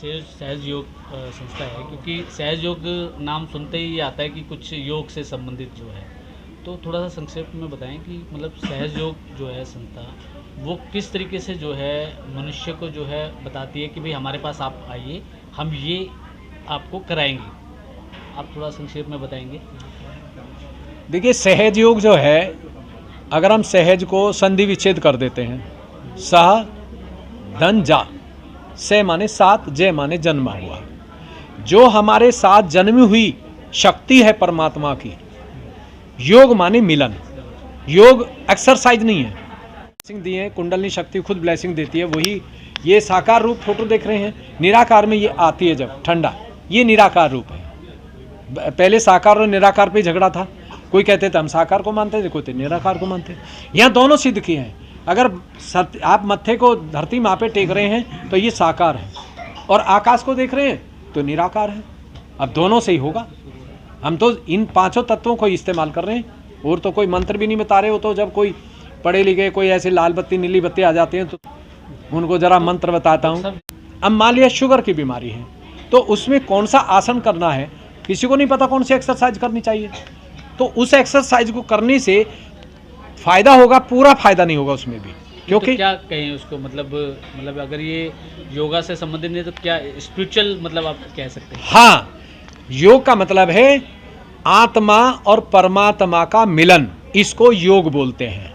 सहज योग संस्था है, क्योंकि सहज योग नाम सुनते ही आता है कि कुछ योग से संबंधित जो है, तो थोड़ा सा संक्षेप में बताएं कि मतलब सहज योग जो है संस्था वो किस तरीके से जो है मनुष्य को जो है बताती है कि भाई हमारे पास आप आइए, हम ये आपको कराएंगे। आप थोड़ा संक्षेप में बताएंगे। देखिए, सहज योग जो है, अगर हम सहज को संधि विच्छेद कर देते हैं, सह धन जा, से माने साथ, जय माने जन्मा हुआ, जो हमारे साथ जन्मी हुई शक्ति है परमात्मा की। योग माने मिलन। योग एक्सरसाइज नहीं है। ब्लेसिंग दिए हैं, कुंडलनी शक्ति खुद ब्लेसिंग देती है। वही ये साकार रूप फोटो देख रहे हैं, निराकार में ये आती है जब ठंडा, ये निराकार रूप है। पहले साकार और निराकार पे झगड़ा था। कोई कहते थे हम साकार को मानते थे, कोई थे निराकार को मानते। यहाँ दोनों सिद्ध किए हैं। अगर आप मत्थे को धरती माँ पे टेक रहे हैं तो ये साकार है, और आकाश को देख रहे हैं तो निराकार है। अब दोनों से ही होगा। हम तो इन पांचों तत्वों को इस्तेमाल कर रहे हैं, और तो कोई मंत्र भी नहीं बता रहे हो। तो जब कोई पढ़े लिखे कोई ऐसे लाल बत्ती नीली बत्ती आ जाते हैं तो उनको जरा मंत्र बताता हूँ। अब मान लिया शुगर की बीमारी है, तो उसमें कौन सा आसन करना है किसी को नहीं पता, कौन सी एक्सरसाइज करनी चाहिए। तो उस एक्सरसाइज को करने से फायदा होगा, पूरा फायदा नहीं होगा उसमें भी। क्योंकि तो क्या कहें उसको, मतलब अगर ये योगा से संबंधित नहीं तो क्या स्पिरिचुअल मतलब आप कह सकते हैं। हाँ, योग का मतलब है आत्मा और परमात्मा का मिलन, इसको योग बोलते हैं।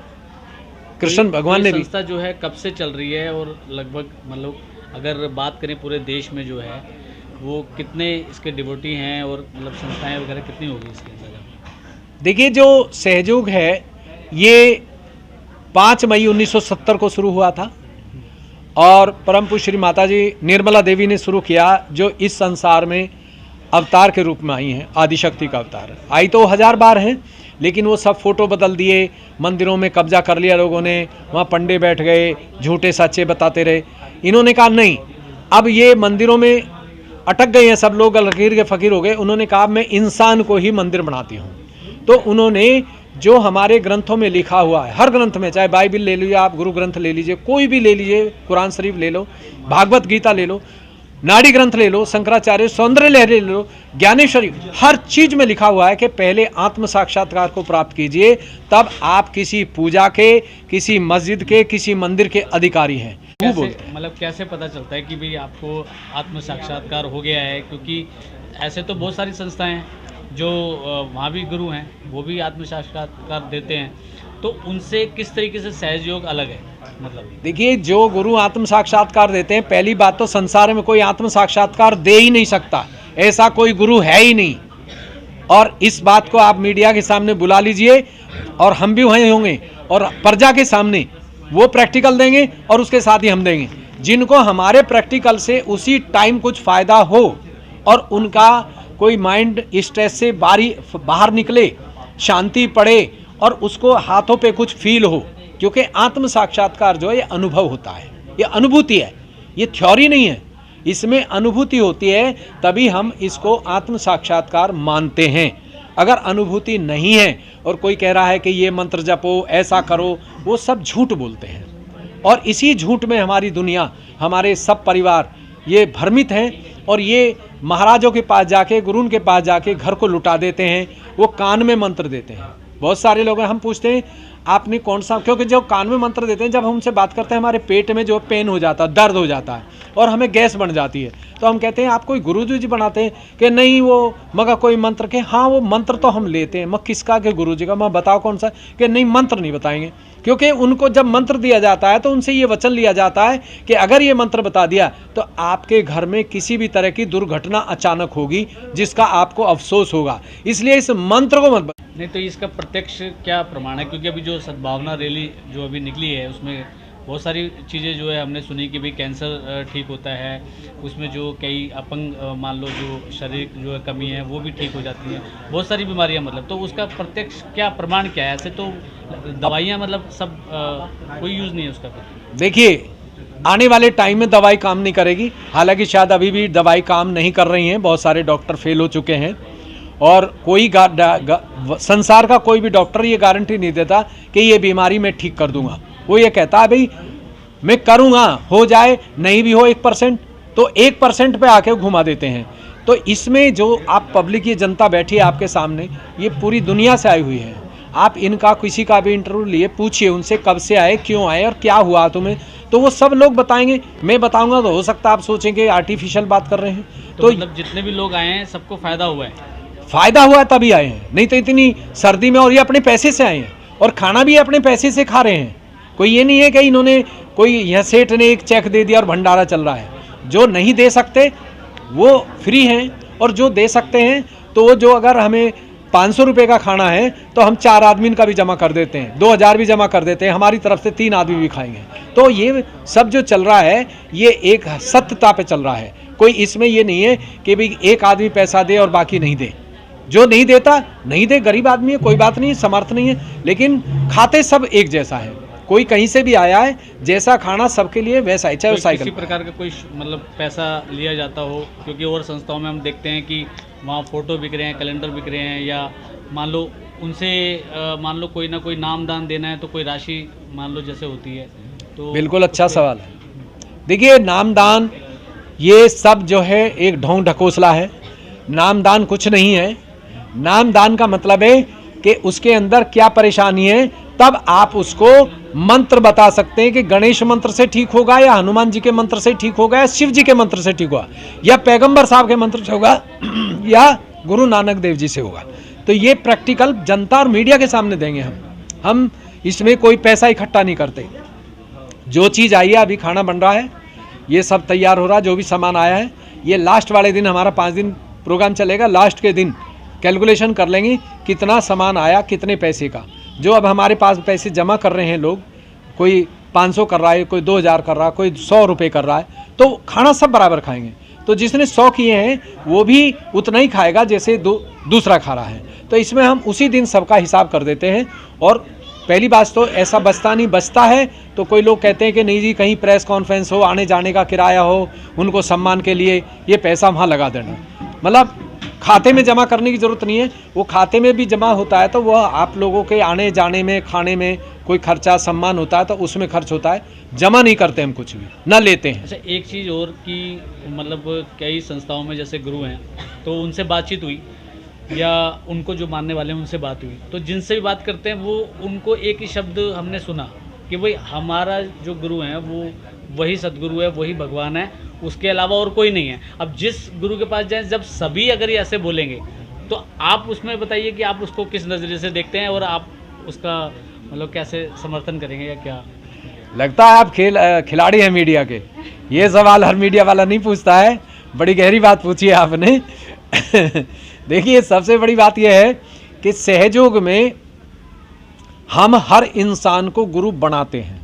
कृष्ण भगवान ने भी। संस्था जो है कब से चल रही है, और लगभग मतलब अगर बात करें पूरे देश में जो है वो कितने इसके डिवोटी हैं, और मतलब संस्थाएं वगैरह कितनी होगी इसके अंदर। देखिए, जो सहयोग है ये 5 मई 1970 को शुरू हुआ था, और परम पूज्य श्री माता जी निर्मला देवी ने शुरू किया, जो इस संसार में अवतार के रूप में आई हैं। आदिशक्ति का अवतार आई तो 1000 बार हैं, लेकिन वो सब फोटो बदल दिए, मंदिरों में कब्जा कर लिया लोगों ने, वहाँ पंडे बैठ गए, झूठे सच्चे बताते रहे। इन्होंने कहा नहीं, अब ये मंदिरों में अटक गए हैं सब लोग, लकीर के फकीर हो गए। उन्होंने कहा मैं इंसान को ही मंदिर बनाती हूँ। तो उन्होंने जो हमारे ग्रंथों में लिखा हुआ है, हर ग्रंथ में, चाहे बाइबल ले लीजिए आप, गुरु ग्रंथ ले लीजिए, कोई भी ले लीजिए, कुरान शरीफ ले लो, भागवत गीता ले लो, नाड़ी ग्रंथ ले लो, शंकराचार्य सौंदर्य लहरी ले लो, ज्ञानेश्वरी, हर चीज में लिखा हुआ है कि पहले आत्म साक्षात्कार को प्राप्त कीजिए, तब आप किसी पूजा के, किसी मस्जिद के, किसी मंदिर के अधिकारी हैं। मतलब कैसे पता चलता है कि भाई आपको आत्म साक्षात्कार हो गया है? क्योंकि ऐसे तो बहुत सारी संस्थाएं हैं जो वहाँ भी गुरु हैं, वो भी आत्म साक्षात्कार देते हैं, तो उनसे किस तरीके से सहज योग अलग है? मतलब देखिए, जो गुरु आत्म साक्षात्कार देते हैं, पहली बात तो संसार में कोई आत्म साक्षात्कार दे ही नहीं सकता, ऐसा कोई गुरु है ही नहीं। और इस बात को आप मीडिया के सामने बुला लीजिए, और हम भी वहीं होंगे, और प्रजा के सामने वो प्रैक्टिकल देंगे, और उसके साथ ही हम देंगे। जिनको हमारे प्रैक्टिकल से उसी टाइम कुछ फायदा हो, और उनका कोई माइंड स्ट्रेस से बाहर निकले, शांति पड़े, और उसको हाथों पे कुछ फील हो। क्योंकि आत्म साक्षात्कार जो है ये अनुभव होता है, ये अनुभूति है, ये थ्योरी नहीं है, इसमें अनुभूति होती है, तभी हम इसको आत्म साक्षात्कार मानते हैं। अगर अनुभूति नहीं है और कोई कह रहा है कि ये मंत्र जपो, ऐसा करो, वो सब झूठ बोलते हैं। और इसी झूठ में हमारी दुनिया, हमारे सब परिवार ये भ्रमित हैं, और ये महाराजों के पास जाके, गुरुओं के पास जाके घर को लुटा देते हैं। वो कान में मंत्र देते हैं। बहुत सारे लोग हैं, हम पूछते हैं आपने कौन सा, क्योंकि जो कान में मंत्र देते हैं, जब हम उनसे बात करते हैं हमारे पेट में जो पेन हो जाता है, दर्द हो जाता है, और हमें गैस बन जाती है, तो हम कहते हैं आप कोई गुरुजी बनाते हैं कि नहीं, वो मगर कोई मंत्र के, हाँ वो मंत्र तो हम लेते हैं, मगर किसका के गुरुजी का, मैं बताओ कौन सा, कि नहीं मंत्र नहीं बताएंगे। क्योंकि उनको जब मंत्र दिया जाता है तो उनसे ये वचन लिया जाता है कि अगर ये मंत्र बता दिया तो आपके घर में किसी भी तरह की दुर्घटना अचानक होगी, जिसका आपको अफसोस होगा, इसलिए इस मंत्र को मत। नहीं तो इसका प्रत्यक्ष क्या प्रमाण है? क्योंकि अभी जो सद्भावना रैली जो अभी निकली है, उसमें बहुत सारी चीज़ें जो है हमने सुनी कि भाई कैंसर ठीक होता है, उसमें जो कई अपंग मान लो जो शरीर जो है कमी है वो भी ठीक हो जाती है, बहुत सारी बीमारियां, मतलब तो उसका प्रत्यक्ष क्या प्रमाण क्या है? ऐसे तो दवाइयां मतलब सब कोई यूज़ नहीं है उसका। देखिए, आने वाले टाइम में दवाई काम नहीं करेगी, हालांकि शायद अभी भी दवाई काम नहीं कर रही हैं, बहुत सारे डॉक्टर फेल हो चुके हैं, और कोई संसार का कोई भी डॉक्टर ये गारंटी नहीं देता कि ये बीमारी मैं ठीक कर दूंगा। वो ये कहता है भाई मैं करूंगा, हो जाए, नहीं भी हो 1%, तो 1% पे आके घुमा देते हैं। तो इसमें जो आप पब्लिक, ये जनता बैठी है आपके सामने, ये पूरी दुनिया से आई हुई है। आप इनका किसी का भी इंटरव्यू लिए पूछिए उनसे कब से आए, क्यों आए और क्या हुआ तुम्हें, तो वो सब लोग बताएंगे। मैं बताऊंगा तो हो सकता है आप सोचेंगे आर्टिफिशियल बात कर रहे हैं। तो मतलब जितने भी लोग आए हैं सबको फायदा हुआ है? फायदा हुआ है तभी आए हैं, नहीं तो इतनी सर्दी में। और ये अपने पैसे से आए हैं और खाना भी अपने पैसे से खा रहे हैं। कोई ये नहीं है कि इन्होंने, कोई यह सेठ ने एक चेक दे दिया और भंडारा चल रहा है। जो नहीं दे सकते वो फ्री हैं, और जो दे सकते हैं तो वो, जो अगर हमें 500 रुपये का खाना है तो हम 4 आदमी का भी जमा कर देते हैं, 2000 भी जमा कर देते हैं, हमारी तरफ से 3 आदमी भी खाएंगे। तो ये सब जो चल रहा है ये एक सत्यता पे चल रहा है। कोई इसमें ये नहीं है कि भाई एक आदमी पैसा दे और बाकी नहीं दे। जो नहीं देता नहीं दे, गरीब आदमी है, कोई बात नहीं, समर्थ नहीं है, लेकिन खाते सब एक जैसा है। कोई कहीं से भी आया है, जैसा खाना सबके लिए वैसा है, चाहे वो साइकिल। किसी प्रकार का कोई मतलब पैसा लिया जाता हो? क्योंकि और संस्थाओं में हम देखते हैं कि वहाँ फ़ोटो बिक रहे हैं, कैलेंडर बिक रहे हैं, या मान लो उनसे मान लो कोई ना कोई नाम दान देना है तो कोई राशि मान लो जैसे होती है। तो बिल्कुल अच्छा सवाल है। देखिए, नाम दान ये सब जो है एक ढोंग ढकोसला है। नाम दान कुछ नहीं है। नाम दान का मतलब है कि उसके अंदर क्या परेशानी है, तब आप उसको मंत्र बता सकते हैं कि गणेश मंत्र से ठीक होगा, या हनुमान जी के मंत्र से ठीक होगा, या शिव जी के मंत्र से ठीक होगा, या पैगंबर साहब के मंत्र से होगा, या गुरु नानक देव जी से होगा। तो ये प्रैक्टिकल जनता और मीडिया के सामने देंगे हम इसमें कोई पैसा इकट्ठा नहीं करते। जो चीज़ आई है, अभी खाना बन रहा है, ये सब तैयार हो रहा है, जो भी सामान आया है, ये लास्ट वाले दिन हमारा 5 दिन प्रोग्राम चलेगा। लास्ट के दिन कैलकुलेशन कर लेंगे कितना सामान आया, कितने पैसे का। जो अब हमारे पास पैसे जमा कर रहे हैं लोग, कोई 500 कर रहा है, कोई 2000 कर रहा है, कोई 100 रुपये कर रहा है, तो खाना सब बराबर खाएंगे। तो जिसने 100 किए हैं वो भी उतना ही खाएगा जैसे दूसरा खा रहा है। तो इसमें हम उसी दिन सबका हिसाब कर देते हैं। और पहली बात तो ऐसा बचता नहीं, बचता है तो कोई लोग कहते हैं कि नहीं जी, कहीं प्रेस कॉन्फ्रेंस हो, आने जाने का किराया हो, उनको सम्मान के लिए ये पैसा वहाँ लगा देना। मतलब खाते में जमा करने की ज़रूरत नहीं है। वो खाते में भी जमा होता है तो वह आप लोगों के आने जाने में, खाने में कोई खर्चा, सम्मान होता है तो उसमें खर्च होता है। जमा नहीं करते हम कुछ भी, ना लेते हैं। अच्छा, एक चीज़ और कि मतलब कई संस्थाओं में जैसे गुरु हैं तो उनसे बातचीत हुई, या उनको जो मानने वाले हैं उनसे बात हुई, तो जिनसे भी बात करते हैं वो उनको एक ही शब्द हमने सुना कि भाई हमारा जो गुरु हैं वो वही सदगुरु है, वही भगवान है, उसके अलावा और कोई नहीं है। अब जिस गुरु के पास जाएं, जब सभी अगर ये ऐसे बोलेंगे तो आप उसमें बताइए कि आप उसको किस नज़रिए से देखते हैं और आप उसका मतलब कैसे समर्थन करेंगे, या क्या लगता है आप खिलाड़ी हैं मीडिया के? ये सवाल हर मीडिया वाला नहीं पूछता है। बड़ी गहरी बात पूछी है आपने। देखिए, सबसे बड़ी बात यह है कि सहयोग में हम हर इंसान को गुरु बनाते हैं।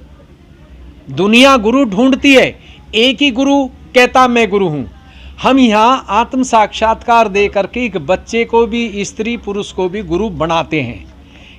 दुनिया गुरु ढूंढती है, एक ही गुरु कहता मैं गुरु हूं। हम यहाँ आत्म साक्षात्कार दे करके एक बच्चे को भी, स्त्री पुरुष को भी गुरु बनाते हैं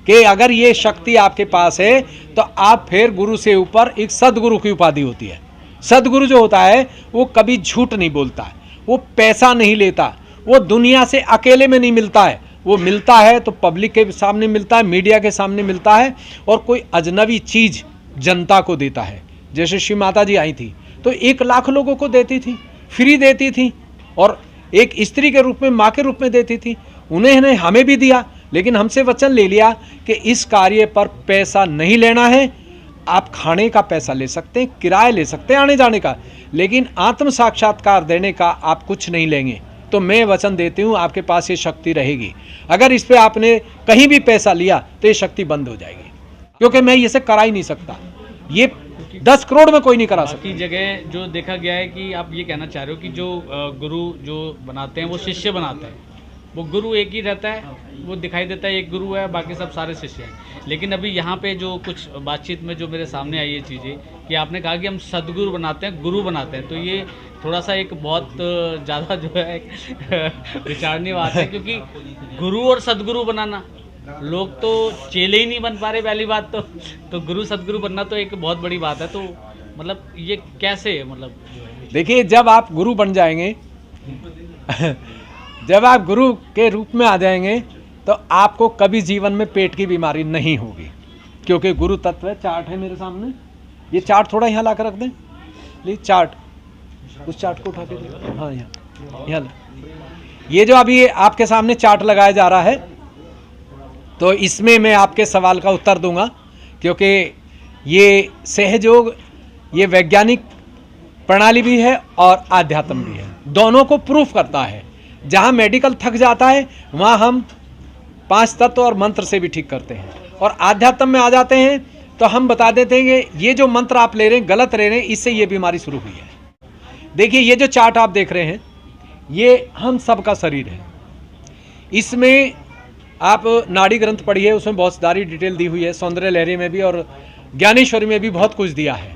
कि अगर ये शक्ति आपके पास है तो आप फिर गुरु से ऊपर एक सदगुरु की उपाधि होती है। सदगुरु जो होता है वो कभी झूठ नहीं बोलता है, वो पैसा नहीं लेता, वो दुनिया से अकेले में नहीं मिलता है। वो मिलता है तो पब्लिक के सामने मिलता है, मीडिया के सामने मिलता है, और कोई अजनबी चीज़ जनता को देता है। जैसे श्री माता जी आई थी तो 1 लाख लोगों को देती थी, फ्री देती थी, और एक स्त्री के रूप में, माँ के रूप में देती थी। उन्हें हमें भी दिया, लेकिन हमसे वचन ले लिया कि इस कार्य पर पैसा नहीं लेना है। आप खाने का पैसा ले सकते हैं, किराया ले सकते हैं आने जाने का, लेकिन आत्म साक्षात्कार देने का आप कुछ नहीं लेंगे। तो मैं वचन देती हूँ आपके पास ये शक्ति रहेगी। अगर इस पे आपने कहीं भी पैसा लिया तो ये शक्ति बंद हो जाएगी, क्योंकि मैं इसे करा ही नहीं सकता। ये 10 करोड़ में कोई नहीं करा सकता। बाकी जगह जो देखा गया है कि आप ये कहना चाह रहे हो कि जो गुरु जो बनाते हैं वो शिष्य बनाते हैं, वो गुरु एक ही रहता है, वो दिखाई देता है एक गुरु है, बाकी सब सारे शिष्य हैं। लेकिन अभी यहाँ पे जो कुछ बातचीत में जो मेरे सामने आई ये चीज़ें कि आपने कहा कि हम सदगुरु बनाते हैं, गुरु बनाते हैं, तो ये थोड़ा सा एक बहुत ज़्यादा जो है विचारनीय बात है, क्योंकि गुरु और सदगुरु बनाना, लोग तो चेले ही नहीं बन पा रहे पहली बात तो गुरु सदगुरु बनना तो एक बहुत बड़ी बात है। तो मतलब ये कैसे, मतलब देखिए, जब आप गुरु बन जाएंगे जब आप गुरु के रूप में आ जाएंगे तो आपको कभी जीवन में पेट की बीमारी नहीं होगी, क्योंकि गुरु तत्व है। चार्ट है मेरे सामने, ये चार्ट थोड़ा यहाँ ला कर रख दें, प्लीज। चार्ट उस चार्ट को उठा के देखो, हाँ यहाँ लो। ये जो अभी आपके सामने चार्ट लगाया जा रहा है, तो इसमें मैं आपके सवाल का उत्तर दूंगा, क्योंकि ये सहयोग ये वैज्ञानिक प्रणाली भी है और आध्यात्म भी है, दोनों को प्रूफ करता है। जहाँ मेडिकल थक जाता है वहाँ हम 5 तत्व और मंत्र से भी ठीक करते हैं, और आध्यात्म में आ जाते हैं तो हम बता देते हैं कि ये जो मंत्र आप ले रहे हैं गलत ले रहे हैं, इससे ये बीमारी शुरू हुई है। देखिए ये जो चार्ट आप देख रहे हैं ये हम सबका शरीर है। इसमें आप नाड़ी ग्रंथ पढ़िए, उसमें बहुत सारी डिटेल दी हुई है, सौंदर्य लहरी में भी और ज्ञानेश्वरी में भी बहुत कुछ दिया है।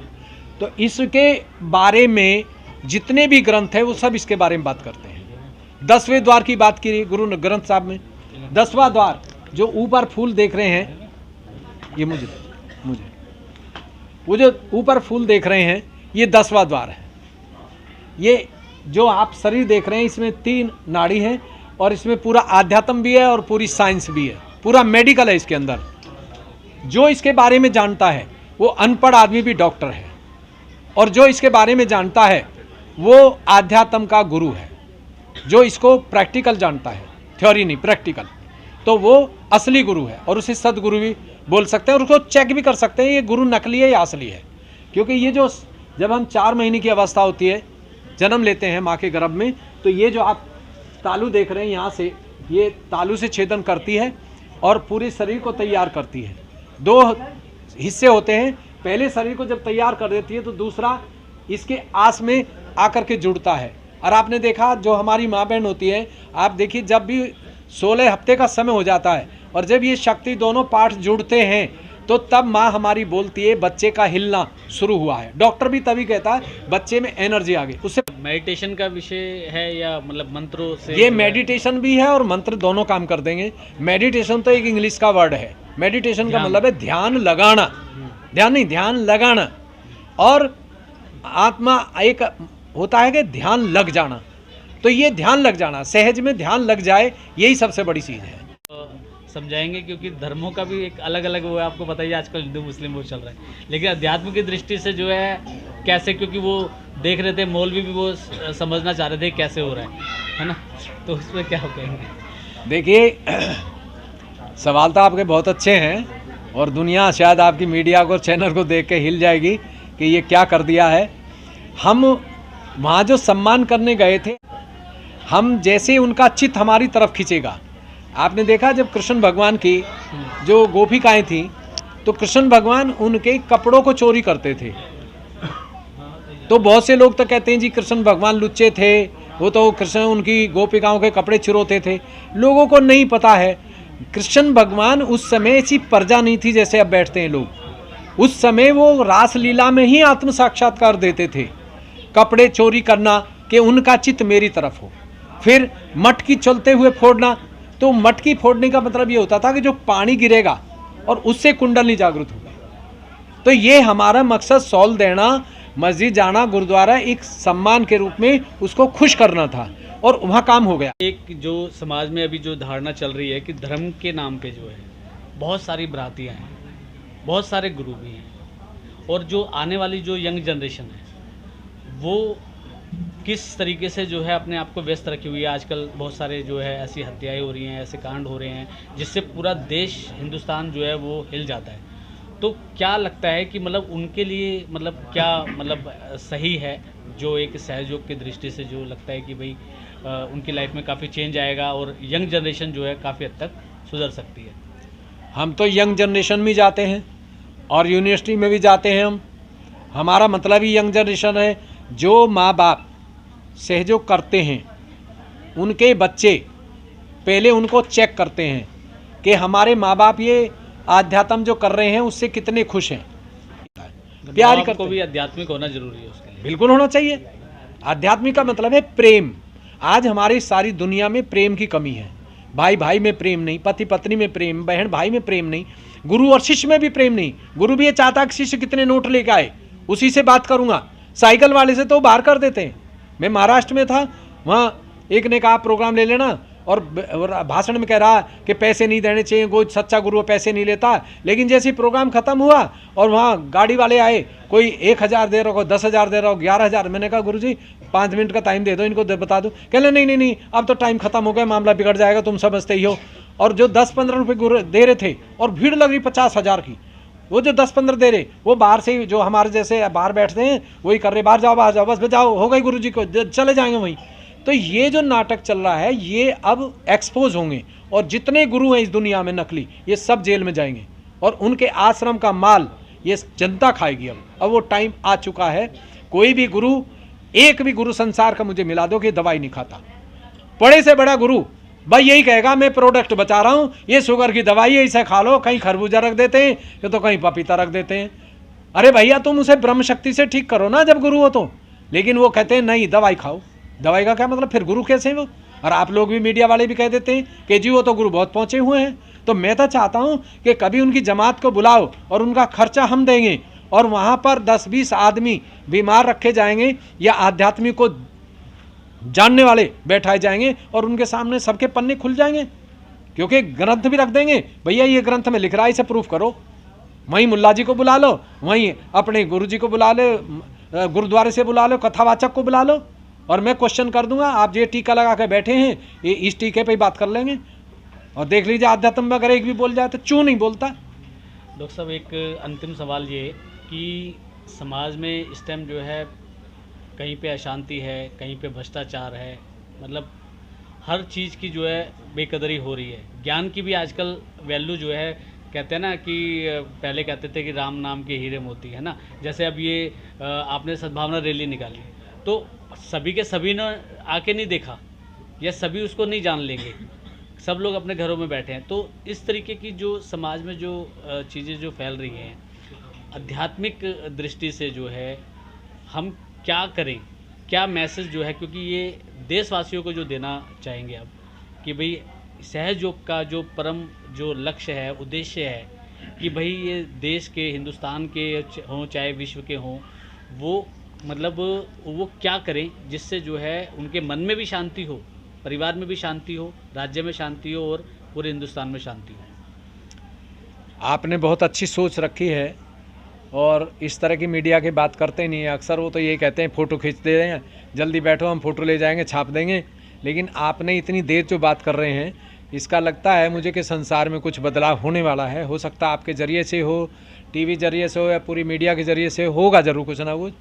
तो इसके बारे में जितने भी ग्रंथ हैं वो सब इसके बारे में बात करते हैं। 10वें द्वार की बात की गुरु ग्रंथ साहब में, 10वां द्वार जो ऊपर फूल देख रहे हैं, ये मुझे वो जो ऊपर फूल देख रहे हैं ये 10वां द्वार है। ये जो आप शरीर देख रहे हैं इसमें 3 नाड़ी हैं, और इसमें पूरा आध्यात्म भी है और पूरी साइंस भी है, पूरा मेडिकल है इसके अंदर। जो इसके बारे में जानता है वो अनपढ़ आदमी भी डॉक्टर है, और जो इसके बारे में जानता है वो आध्यात्म का गुरु है। जो इसको प्रैक्टिकल जानता है, थ्योरी नहीं प्रैक्टिकल, तो वो असली गुरु है, और उसे सदगुरु भी बोल सकते हैं, और उसको चेक भी कर सकते हैं ये गुरु नकली है या असली है। क्योंकि ये जो जब हम 4 महीने की अवस्था होती है, जन्म लेते हैं माँ के गर्भ में, तो ये जो आप तालू देख रहे हैं यहाँ से, ये तालू से छेदन करती है और पूरे शरीर को तैयार करती है। 2 हिस्से होते हैं, पहले शरीर को जब तैयार कर देती है तो दूसरा इसके आस में आकर के जुड़ता है। और आपने देखा जो हमारी माँ बहन होती है, आप देखिए जब भी 16 हफ्ते का समय हो जाता है और जब ये शक्ति दोनों पार्ट जुड़ते हैं तो तब माँ हमारी बोलती है बच्चे का हिलना शुरू हुआ है। डॉक्टर भी तभी कहता है बच्चे में एनर्जी आ गई। उससे मेडिटेशन का विषय है या मतलब मंत्रों से? ये मेडिटेशन भी है और मंत्र दोनों काम कर देंगे। मेडिटेशन तो एक इंग्लिश का वर्ड है, मेडिटेशन का मतलब है ध्यान लगाना, ध्यान नहीं, ध्यान लगाना। और आत्मा एक होता है कि ध्यान लग जाना, तो ये ध्यान लग जाना, सहज में ध्यान लग जाए, यही सबसे बड़ी चीज़ है। समझाएंगे क्योंकि धर्मों का भी एक अलग अलग वो है, आपको बताइए आजकल हिंदू मुस्लिम वो चल रहा है, लेकिन अध्यात्म की दृष्टि से जो है कैसे, क्योंकि वो देख रहे थे मौलवी भी वो समझना चाह रहे थे कैसे हो रहा है ना, तो उसमें क्या कहेंगे? देखिए सवाल तो आपके बहुत अच्छे हैं, और दुनिया शायद आपकी मीडिया को, चैनल को देख के हिल जाएगी कि ये क्या कर दिया है। हम वहाँ जो सम्मान करने गए थे, हम जैसे उनका चित्त हमारी तरफ खींचेगा। आपने देखा जब कृष्ण भगवान की जो गोपिकाएं थी, तो कृष्ण भगवान उनके कपड़ों को चोरी करते थे। तो बहुत से लोग तो कहते हैं जी कृष्ण भगवान लुच्चे थे, वो तो कृष्ण उनकी गोपिकाओं के कपड़े चुराते थे। लोगों को नहीं पता है कृष्ण भगवान उस समय ऐसी प्रजा नहीं थी जैसे अब बैठते हैं लोग। उस समय वो रासलीला में ही आत्म साक्षात्कार देते थे। कपड़े चोरी करना कि उनका चित्त मेरी तरफ हो, फिर मटकी चलते हुए फोड़ना, तो मटकी फोड़ने का मतलब ये होता था कि जो पानी गिरेगा और उससे कुंडली जागृत होगी। तो ये हमारा मकसद सौल देना, मस्जिद जाना, गुरुद्वारा एक सम्मान के रूप में उसको खुश करना था, और वहाँ काम हो गया। एक जो समाज में अभी जो धारणा चल रही है कि धर्म के नाम पे जो है बहुत सारी भ्रांतियाँ हैं, बहुत सारे गुरु भी हैं, और जो आने वाली जो यंग जनरेशन है वो किस तरीके से जो है अपने आप को व्यस्त रखी हुई है। आजकल बहुत सारे जो है ऐसी हत्याएं हो रही हैं, ऐसे कांड हो रहे हैं जिससे पूरा देश हिंदुस्तान जो है वो हिल जाता है। तो क्या लगता है कि मतलब उनके लिए मतलब क्या मतलब सही है, जो एक सहयोग की दृष्टि से जो लगता है कि भाई उनकी लाइफ में काफ़ी चेंज आएगा और यंग जनरेशन जो है काफ़ी हद तक सुधर सकती है? हम तो यंग जनरेशन में जाते हैं और यूनिवर्सिटी में भी जाते हैं। हमारा मतलब ही यंग जनरेशन है। जो माँ बाप सहयोग करते हैं उनके बच्चे पहले उनको चेक करते हैं कि हमारे माँ बाप ये आध्यात्म जो कर रहे हैं उससे कितने खुश हैं। प्यार करते भी आध्यात्मिक होना जरूरी है उसके लिए। बिल्कुल होना चाहिए। आध्यात्मिक का मतलब है प्रेम। आज हमारी सारी दुनिया में प्रेम की कमी है। भाई भाई में प्रेम नहीं, पति पत्नी में प्रेम, बहन भाई में प्रेम नहीं, गुरु और शिष्य में भी प्रेम नहीं। गुरु भी ये चाहता कि शिष्य कितने नोट लेके आए उसी से बात करूंगा, साइकिल वाले से तो बाहर कर देते हैं। मैं महाराष्ट्र में था, वहाँ एक ने कहा प्रोग्राम ले लेना, और भाषण में कह रहा कि पैसे नहीं देने चाहिए, कोई सच्चा गुरु पैसे नहीं लेता। लेकिन जैसे प्रोग्राम खत्म हुआ और वहाँ गाड़ी वाले आए, कोई 1,000 दे रहा हो, 10,000 दे रहा हो, 11,000। मैंने कहा गुरुजी 5 मिनट का टाइम दे दो, इनको बता दो। कह ले नहीं नहीं अब तो टाइम खत्म हो गया, मामला बिगड़ जाएगा, तुम समझते ही हो। और जो 10-15 रुपये दे रहे थे और भीड़ लग रही 50,000 की, वो जो 10-15 दे रहे, वो बाहर से जो हमारे जैसे बाहर बैठते हैं वही कर रहे, बाहर जाओ बस जाओ, हो गई गुरु जी को, चले जाएंगे वहीं। तो ये जो नाटक चल रहा है ये अब एक्सपोज होंगे, और जितने गुरु हैं इस दुनिया में नकली, ये सब जेल में जाएंगे, और उनके आश्रम का माल ये जनता खाएगी। अब वो टाइम आ चुका है। कोई भी गुरु, एक भी गुरु संसार का मुझे मिला दो कि दवाई नहीं खाता। बड़े से बड़ा गुरु भाई यही कहेगा मैं प्रोडक्ट बचा रहा हूँ, ये शुगर की दवाई है, इसे खा लो। कहीं खरबूजा रख देते हैं, ये तो कहीं पपीता रख देते हैं। अरे भैया तुम उसे ब्रह्म शक्ति से ठीक करो ना जब गुरु हो तो। लेकिन वो कहते हैं नहीं दवाई खाओ। दवाई का क्या मतलब, फिर गुरु कैसे हैं वो? और आप लोग भी, मीडिया वाले भी कह देते हैं कि जी वो तो गुरु बहुत पहुँचे हुए हैं। तो मैं तो चाहता हूँ कि कभी उनकी जमात को बुलाओ और उनका खर्चा हम देंगे, और वहाँ पर 10-20 आदमी बीमार रखे जाएंगे या आध्यात्मिक को जानने वाले बैठाए जाएंगे, और उनके सामने सबके पन्ने खुल जाएंगे। क्योंकि ग्रंथ भी रख देंगे, भैया ये ग्रंथ में लिख रहा है, इसे प्रूफ करो। वहीं मुल्ला जी को बुला लो, वहीं अपने गुरु जी को बुला लो, गुरुद्वारे से बुला लो, कथावाचक को बुला लो, और मैं क्वेश्चन कर दूंगा। आप ये टीका लगा के बैठे हैं, ये इस टीके पे ही बात कर लेंगे। और देख लीजिए आध्यात्म में अगर एक भी बोल जाए तो क्यों नहीं बोलता। डॉक्टर साहब एक अंतिम सवाल ये कि समाज में इस टाइम जो है कहीं पे अशांति है, कहीं पे भ्रष्टाचार है, मतलब हर चीज़ की जो है बेकदरी हो रही है। ज्ञान की भी आजकल वैल्यू जो है, कहते हैं ना कि पहले कहते थे कि राम नाम के हीरे मोती, है ना। जैसे अब ये आपने सद्भावना रैली निकाली, तो सभी के सभी ने आके नहीं देखा, या सभी उसको नहीं जान लेंगे, सब लोग अपने घरों में बैठे हैं। तो इस तरीके की जो समाज में जो चीज़ें जो फैल रही हैं आध्यात्मिक दृष्टि से, जो है हम क्या करें, क्या मैसेज जो है, क्योंकि ये देशवासियों को जो देना चाहेंगे अब कि भाई सहयोग का जो परम जो लक्ष्य है, उद्देश्य है कि भाई ये देश के, हिंदुस्तान के हों चाहे विश्व के हों, वो मतलब वो क्या करें जिससे जो है उनके मन में भी शांति हो, परिवार में भी शांति हो, राज्य में शांति हो, और पूरे हिंदुस्तान में शांति हो। आपने बहुत अच्छी सोच रखी है, और इस तरह की मीडिया की बात करते नहीं है। अक्सर वो तो यही कहते हैं फ़ोटो खींच दे रहे हैं, जल्दी बैठो हम फ़ोटो ले जाएंगे, छाप देंगे। लेकिन आपने इतनी देर जो बात कर रहे हैं, इसका लगता है मुझे कि संसार में कुछ बदलाव होने वाला है। हो सकता है आपके ज़रिए से हो, टीवी जरिए से हो, या पूरी मीडिया के ज़रिए से होगा ज़रूर कुछ ना कुछ।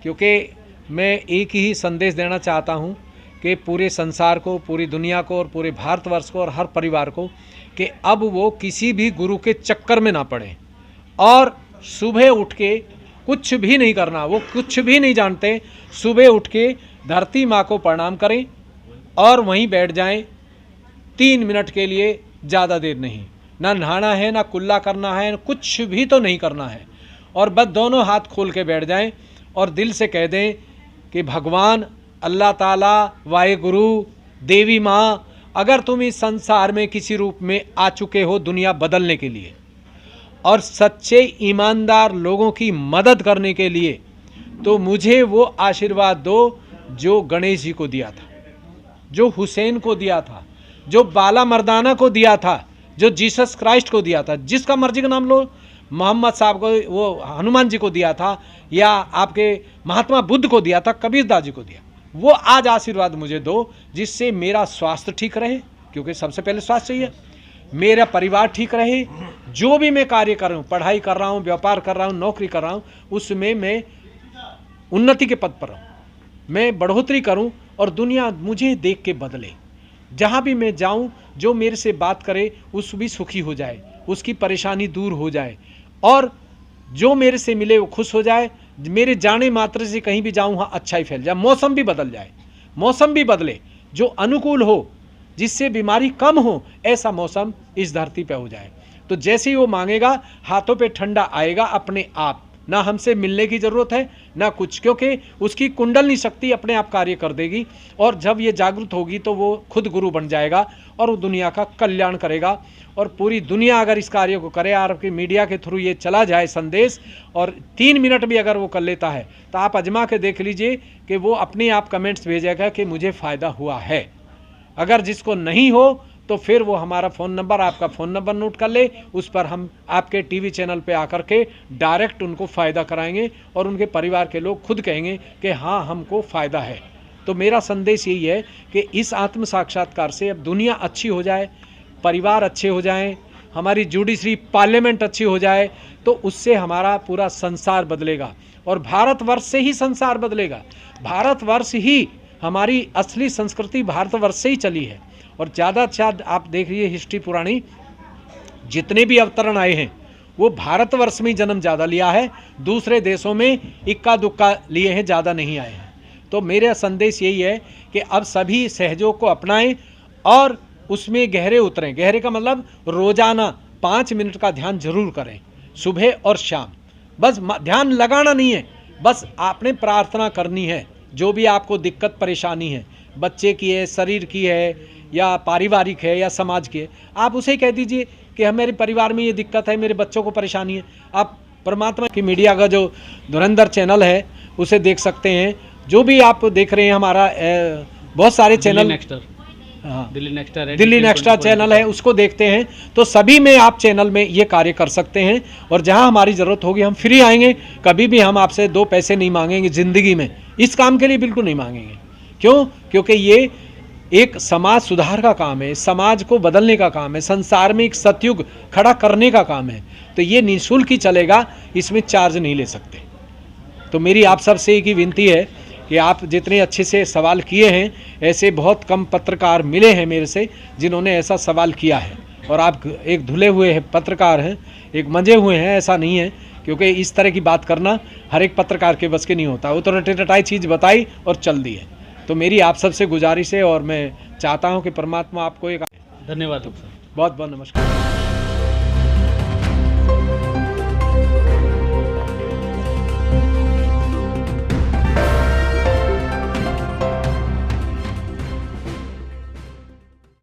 क्योंकि मैं एक ही संदेश देना चाहता हूँ कि पूरे संसार को, पूरी दुनिया को, और पूरे भारतवर्ष को, और हर परिवार को, कि अब वो किसी भी गुरु के चक्कर में ना पड़े, और सुबह उठ के कुछ भी नहीं करना, वो कुछ भी नहीं जानते, सुबह उठ के धरती माँ को प्रणाम करें और वहीं बैठ जाएं 3 मिनट के लिए, ज़्यादा देर नहीं। ना नहाना है, ना कुल्ला करना है, कुछ भी तो नहीं करना है, और बस दोनों हाथ खोल के बैठ जाएं और दिल से कह दें कि भगवान, अल्लाह ताला, वाहेगुरु, देवी माँ, अगर तुम इस संसार में किसी रूप में आ चुके हो दुनिया बदलने के लिए और सच्चे ईमानदार लोगों की मदद करने के लिए, तो मुझे वो आशीर्वाद दो जो गणेश जी को दिया था, जो हुसैन को दिया था, जो बाला मर्दाना को दिया था, जो जीसस क्राइस्ट को दिया था, जिसका मर्जी का नाम लो, मोहम्मद साहब को, वो हनुमान जी को दिया था, या आपके महात्मा बुद्ध को दिया था, कबीरदास जी को दिया। वो आज आशीर्वाद मुझे दो जिससे मेरा स्वास्थ्य ठीक रहे, क्योंकि सबसे पहले स्वास्थ्य चाहिए, मेरा परिवार ठीक रहे, जो भी मैं कार्य कर रहा हूँ, पढ़ाई कर रहा हूँ, व्यापार कर रहा हूँ, नौकरी कर रहा हूँ, उसमें मैं उन्नति के पद पर रहूँ, मैं बढ़ोतरी करूँ, और दुनिया मुझे देख के बदले। जहाँ भी मैं जाऊँ, जो मेरे से बात करे उस भी सुखी हो जाए, उसकी परेशानी दूर हो जाए, और जो मेरे से मिले वो खुश हो जाए। मेरे जाने मात्र से कहीं भी जाऊँ वहाँ अच्छा ही फैल जाए, मौसम भी बदल जाए, मौसम भी बदले, जो अनुकूल हो, जिससे बीमारी कम हो, ऐसा मौसम इस धरती पे हो जाए। तो जैसे ही वो मांगेगा, हाथों पे ठंडा आएगा अपने आप, ना हमसे मिलने की ज़रूरत है ना कुछ, क्योंकि उसकी कुंडलनी शक्ति अपने आप कार्य कर देगी, और जब ये जागृत होगी तो वो खुद गुरु बन जाएगा और वो दुनिया का कल्याण करेगा। और पूरी दुनिया अगर इस कार्य को करे, आपकी मीडिया के थ्रू ये चला जाए संदेश, और 3 मिनट भी अगर वो कर लेता है, तो आप आजमा के देख लीजिए कि वो अपने आप कमेंट्स भेजेगा कि मुझे फ़ायदा हुआ है। अगर जिसको नहीं हो तो फिर वो हमारा फ़ोन नंबर, आपका फ़ोन नंबर नोट कर ले, उस पर हम आपके टीवी चैनल पे आकर के डायरेक्ट उनको फ़ायदा कराएंगे और उनके परिवार के लोग खुद कहेंगे कि हाँ हमको फ़ायदा है। तो मेरा संदेश यही है कि इस आत्म साक्षात्कार से अब दुनिया अच्छी हो जाए, परिवार अच्छे हो जाएं, हमारी जुडिशरी पार्लियामेंट अच्छी हो जाए, तो उससे हमारा पूरा संसार बदलेगा और भारतवर्ष से ही संसार बदलेगा। भारतवर्ष ही, हमारी असली संस्कृति भारतवर्ष से ही चली है। और ज़्यादा से ज़्यादा आप देख लीजिए हिस्ट्री पुरानी, जितने भी अवतरण आए हैं वो भारतवर्ष में जन्म ज़्यादा लिया है, दूसरे देशों में इक्का दुक्का लिए हैं, ज़्यादा नहीं आए हैं। तो मेरा संदेश यही है कि अब सभी सहयोग को अपनाएं और उसमें गहरे उतरें। गहरे का मतलब रोज़ाना 5 मिनट का ध्यान जरूर करें, सुबह और शाम। बस ध्यान लगाना नहीं है, बस आपने प्रार्थना करनी है। जो भी आपको दिक्कत परेशानी है, बच्चे की है, शरीर की है, या पारिवारिक है, या समाज की है, आप उसे कह दीजिए कि हम, मेरे परिवार में ये दिक्कत है, मेरे बच्चों को परेशानी है। आप परमात्मा की मीडिया का जो धुरंधर चैनल है उसे देख सकते हैं। जो भी आप देख रहे हैं, हमारा बहुत सारे चैनल, हाँ, दिल्ली नेक्स्टा चैनल है, उसको देखते हैं। तो सभी में आप चैनल में ये कार्य कर सकते हैं और जहां हमारी ज़रूरत होगी हम फ्री आएंगे। कभी भी हम आपसे 2 पैसे नहीं मांगेंगे ज़िंदगी में, इस काम के लिए बिल्कुल नहीं मांगेंगे। क्यों? क्योंकि ये एक समाज सुधार का काम है, समाज को बदलने का काम है, संसार में एक सतयुग खड़ा करने का काम है। तो ये निःशुल्क ही चलेगा, इसमें चार्ज नहीं ले सकते। तो मेरी आप सबसे एक ही विनती है कि आप जितने अच्छे से सवाल किए हैं, ऐसे बहुत कम पत्रकार मिले हैं मेरे से जिन्होंने ऐसा सवाल किया है। और आप एक धुले हुए पत्रकार हैं, एक मंजे हुए हैं, ऐसा नहीं है। क्योंकि इस तरह की बात करना हर एक पत्रकार के बस के नहीं होता। वो तो रटे-रटाई चीज़ बताई और चल दी है। तो मेरी आप सबसे गुजारिश है और मैं चाहता हूँ कि परमात्मा आपको एक धन्यवाद। बहुत बहुत नमस्कार।